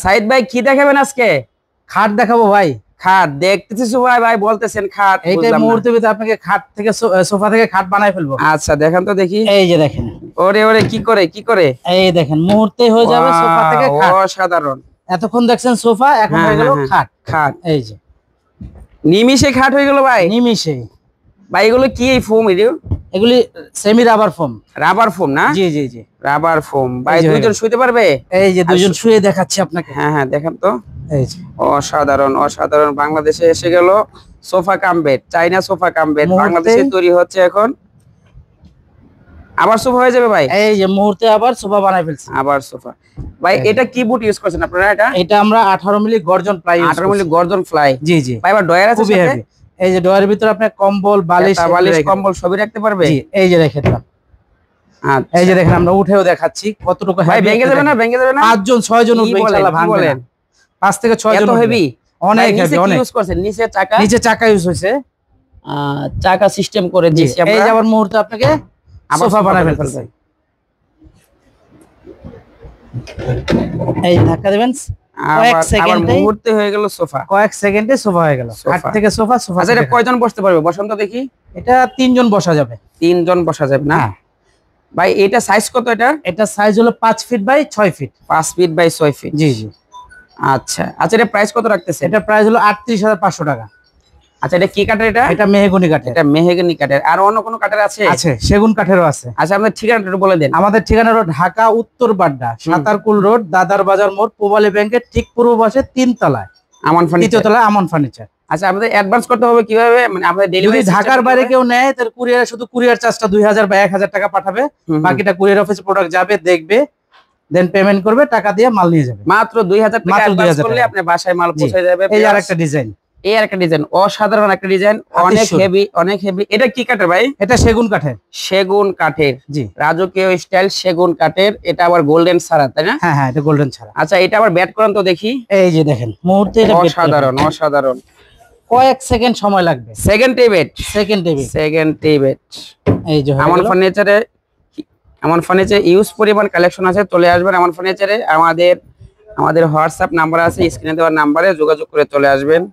সাইদ ভাই কি দেখাবেন আজকে? খাট দেখাবো ভাই। খাট দেখতেছি ভাই, ভাই বলতেছেন খাট, এইটাই মুহূর্তের ভিতরে আপনাকে খাট থেকে সোফা থেকে খাট বানাই ফেলবো। আচ্ছা দেখেন তো দেখি। এই যে দেখেন, ওরে ওরে কি করে কি করে, এই দেখেন মুহূর্তে হয়ে যাবে সোফা থেকে খাট। অসাধারণ। এতক্ষণ দেখছেন সোফা, এখন হয়ে গেল খাট। খাট এই যে নিমিষে খাট হয়ে গেল ভাই, নিমিষে। ভাই এগুলো কি ফোম? এগুলি semi rubber foam. Rubber foam না? জি জি জি, রাবার ফোম। ভাই দুইজন শুতে পারবে? এই যে দুইজন শুয়ে দেখাচ্ছি আপনাকে। হ্যাঁ হ্যাঁ দেখেন তো। এই যে অসাধারণ অসাধারণ, বাংলাদেশে এসে গেল সোফা কাম বেড, চাইনা সোফা কাম বেড বাংলাদেশে তৈরি হচ্ছে এখন। আবার সোফা হয়ে যাবে ভাই? এই যে মুহূর্তে আবার সোফা বানাই ফেলছি। আবার সোফা। ভাই এটা কি বুট ইউজ করছেন আপনারা? এটা আমরা 18 মিলি গর্জন ফ্লাই। 18 মিলি গর্জন ফ্লাই। জি জি। ভাই আবার ডয়ার আছে সাথে? এই যে ডয়ারের ভিতরে আপনি কম্বল বালিশ কম্বল সবই রাখতে পারবে। জি এই যে রেখে দিলাম। আচ্ছা এই যে দেখেন, আমরা উঠেও দেখাচ্ছি কতটুকু। ভাই ভেঙে যাবে না? ভেঙে যাবে না? 5 জন 6 জন উঠবে ইনশাআল্লাহ, ভাঙবে না। 5 থেকে 6 জন। এত হেভি? অনেক হেভি। অনেক ইউজ করছেন নিচে চাকা? নিচে চাকা ইউজ হইছে, চাকা সিস্টেম করে দিয়েছি আমরা। এই যে আবার মুহূর্তে আপনাকে সোফা বানাই ফেলতে। এই ধাক্কা দিবেন, কয়েক সেকেন্ডে মুহূর্তে হয়ে গেল সোফা। কয়েক সেকেন্ডে সোফা হয়ে গেল। খাট থেকে সোফা। সোফা আচ্ছা এটা কয়জন বসতে পারবে বসন্ত দেখি? এটা 3 জন বসা যাবে। 3 জন বসা যাবে না? ভাই এটা সাইজ কত? এটা সাইজ হলো 5 feet by 6 feet. 5 feet by 6 feet. জি জি। আচ্ছা আচ্ছা, এটা প্রাইস কত রাখতেছে? এটা প্রাইস হলো 38,500 টাকা। আচ্ছা এটা কি কাঠের? এটা মেহগনি কাঠের। এটা মেহগনি কাঠের। আর অন্য কোনো কাঠের আছে? আছে, সেগুন কাঠেরও আছে। আচ্ছা আমাদের ঠিকানাটা একটু বলে দেন। আমাদের ঠিকানা হলো ঢাকা উত্তর বাড্ডা, সাতারকুল রোড, দাদার বাজার মোড়, পূবালী ব্যাংকের ঠিক পূর্ব পাশে 3 তলায় আমান ফার্নিচার। 3 তলায় আমান ফার্নিচার। আচ্ছা আমাদের অ্যাডভান্স করতে হবে কিভাবে? মানে আমাদের ডেলিভারি ঢাকার বাইরে কেউ নেয় তার কুরিয়ার, শুধু কুরিয়ার চার্জটা 2000 বা 1000 টাকা পাঠাবে, বাকিটা কুরিয়ার অফিসে প্রোডাক্ট যাবে, দেখবে, দেন পেমেন্ট করবে, টাকা দিয়ে মাল নিয়ে যাবে। মাত্র 2000 টাকা অ্যাডভান্স করলে আপনি বাসায় মাল পৌঁছে যাবে। এই আরেকটা ডিজাইন, অসাধারণ একটা ডিজাইন, অনেক হেভি অনেক হেভি। এটা কি কাঠের ভাই? এটা সেগুন কাঠের। সেগুন কাঠের। জি, রাজকীয় স্টাইল সেগুন কাঠের। এটা আবার গোল্ডেন ছাড়া, তাই না? হ্যাঁ হ্যাঁ, এটা গোল্ডেন ছাড়া। আচ্ছা এটা আবার ব্যাট করেন তো দেখি। এই যে দেখেন মুহূর্তে এটা অসাধারণ অসাধারণ। কয়েক সেকেন্ড সময় লাগবে। সেকেন্ডে বেট। সেকেন্ডে বেট। এই যে আমার ফার্নিচারে, আমার ফার্নিচারে ইউজ পরিমাণ কালেকশন আছে, চলে আসবেন আমার ফার্নিচারে। আমাদের হোয়াটসঅ্যাপ নাম্বার আছে, স্ক্রিনে দেওয়া নাম্বারে যোগাযোগ করে চলে আসবেন।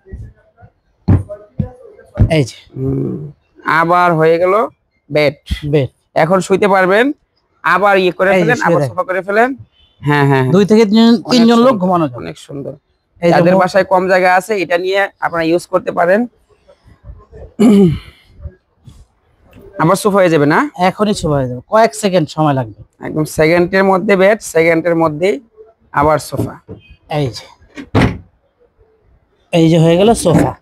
এই যে আবার হয়ে গেল বেড। এখন শুইতে পারবেন। আবার করে ফেলেন, আবার সোফা করে ফেলেন। হ্যাঁ হ্যাঁ, 2 থেকে 3 জন লোক ঘুমানো যাবে। অনেক সুন্দর। যাদের বাসায় কম জায়গা আছে এটা নিয়ে আপনারা ইউজ করতে পারেন। আবার সোফা হয়ে যাবে না? এখনই সোফা হয়ে যাবে, কয়েক সেকেন্ড সময় লাগবে। একদম সেকেন্ডের মধ্যে বেড, সেকেন্ডের মধ্যেই আবার সোফা। এই যে হয়ে গেল সোফা।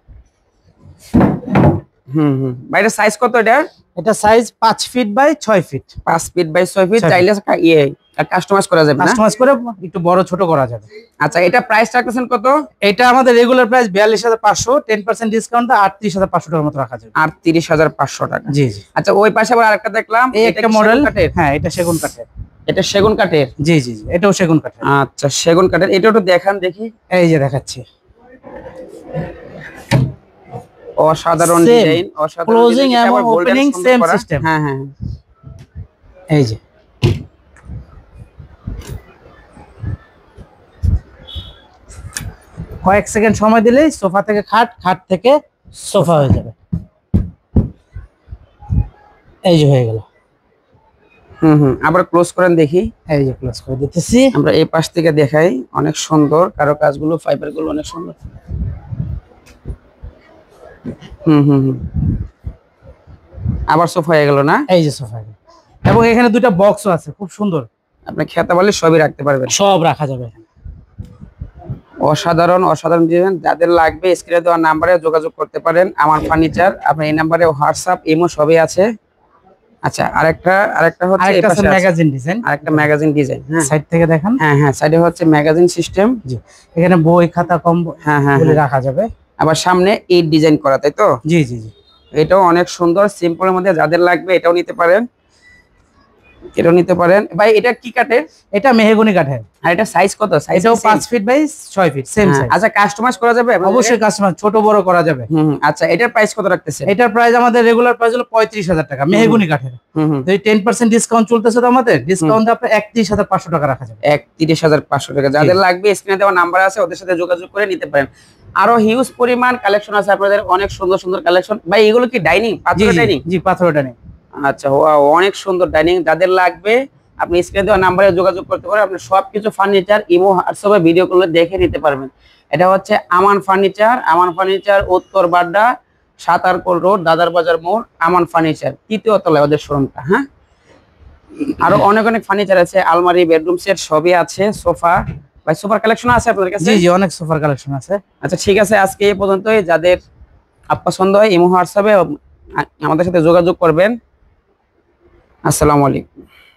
বাইরের সাইজ কত এটা? এটা size 5 feet by 6 feet. 5 feet by 6 feet. চাইলে কাস্টমাইজ করা যাবে না? কাস্টমাইজ করে একটু বড় ছোট করা যাবে। আচ্ছা এটা প্রাইস রাখতেছেন কত? এটা আমাদের রেগুলার প্রাইস 42,500, 10% ডিসকাউন্ট 38,500 টাকার মতো রাখা যাবে। 38,500 টাকা। জি জি। আচ্ছা ওই পাশে আবার আরেকটা দেখলাম, একটা মডেল কাঠের। হ্যাঁ এটা সেগুন কাঠের। এটা সেগুন কাঠের? জি জি জি, এটাও সেগুন কাঠের। আচ্ছা সেগুন কাঠের। এটা একটু দেখান দেখি। এই যে দেখাচ্ছি। অসাধারণ ডিজাইন, অসাধারণ ক্লোজিং এবং ওপেনিং সেম সিস্টেম। হ্যাঁ হ্যাঁ, এই যে কয়েক সেকেন্ড সময় দিলেই সোফা থেকে খাট, খাট থেকে সোফা হয়ে যাবে। এই যে হয়ে গেল। আবার ক্লোজ করেন দেখি। এই যে ক্লোজ করে দিতেছি। আমরা এই পাশ থেকে দেখাই, অনেক সুন্দর কারো কাজগুলো, ফাইবার গুলো অনেক সুন্দর। আবার সোফা হয়ে গেল না? এই যে সোফা, এবং এখানে 2টা বক্সও আছে, খুব সুন্দর। আপনি খেতে পারলে সবই রাখতে পারবেন, সব রাখা যাবে। অসাধারণ অসাধারণ ডিজাইন। যাদের লাগবে স্ক্রিনে দেওয়া নাম্বারে যোগাযোগ করতে পারেন। আমার ফার্নিচার, আপনি এই নাম্বারে হোয়াটসঅ্যাপ ইমো সবই আছে। আচ্ছা আরেকটা হচ্ছে এই পাশে ম্যাগাজিন ডিজাইন, আরেকটা ম্যাগাজিন ডিজাইন। হ্যাঁ সাইড থেকে দেখেন। হ্যাঁ হ্যাঁ, সাইডে হচ্ছে ম্যাগাজিন সিস্টেম। জি, এখানে বই খাতা কম বলে রাখা যাবে। আবার সামনে এই ডিজাইন করা, তাই তো? জি জি জি। এটাও অনেক সুন্দর, সিম্পলের মধ্যে যাদের লাগবে এটাও নিতে পারেন। এটাও নিতে পারেন ভাই। এটা কি কাঠের? এটা মেহগনি কাঠের। আর এটা সাইজ কত? সাইজ এটাও 5 feet by 6 feet same size. আচ্ছা, কাস্টমাইজ করা যাবে? অবশ্যই কাস্টমার ছোট বড় করা যাবে। আচ্ছা, এটার প্রাইস কত রাখতেছেন? এটার প্রাইস আমাদের রেগুলার প্রাইস হলো 35,000 টাকা মেহগনি কাঠের। তো এই 10% ডিসকাউন্ট চলতেছে তো আমাদের, ডিসকাউন্ট আপনার 31,500 টাকা রাখা যাবে। 31,500 টাকা। যাদের লাগবে স্ক্রিনে দেওয়া নাম্বার আছে, ওদের সাথে যোগাযোগ করে নিতে পারেন। আরো হিউজ পরিমাণ কালেকশন আছে আপনাদের, অনেক সুন্দর সুন্দর কালেকশন। ভাই এগুলো কি ডাইনিং? পাথরের ডাইনিং? জি পাথরের ডাইনিং। আচ্ছা, ওয়াও, অনেক সুন্দর ডাইনিং। যাদের লাগবে আপনি স্ক্রিনে দেওয়া নাম্বারে যোগাযোগ করতে পারেন। আপনি সবকিছু ফার্নিচার ইমো হোয়াটসঅ্যাপে ভিডিও কলে দেখে নিতে পারবেন। এটা হচ্ছে আমান ফার্নিচার। আমান ফার্নিচার, উত্তর বাড্ডা, সাতারকোল রোড, দাদার বাজার মোড়, আমান ফার্নিচার, 3য় তলায় ওদের শোরুমটা। হ্যাঁ, আরো অনেক অনেক ফার্নিচার আছে, আলমারি, বেডরুম সেট সবই আছে। সোফা, ভাই সোফার কালেকশন আছে আপনাদের কাছে? জি জি, অনেক সোফার কালেকশন আছে। আচ্ছা ঠিক আছে, আজকে এই পর্যন্তই। যাদের পছন্দ হয় ইমো হোয়াটসঅ্যাপে আমাদের সাথে যোগাযোগ করবেন। আসসালামু আলাইকুম।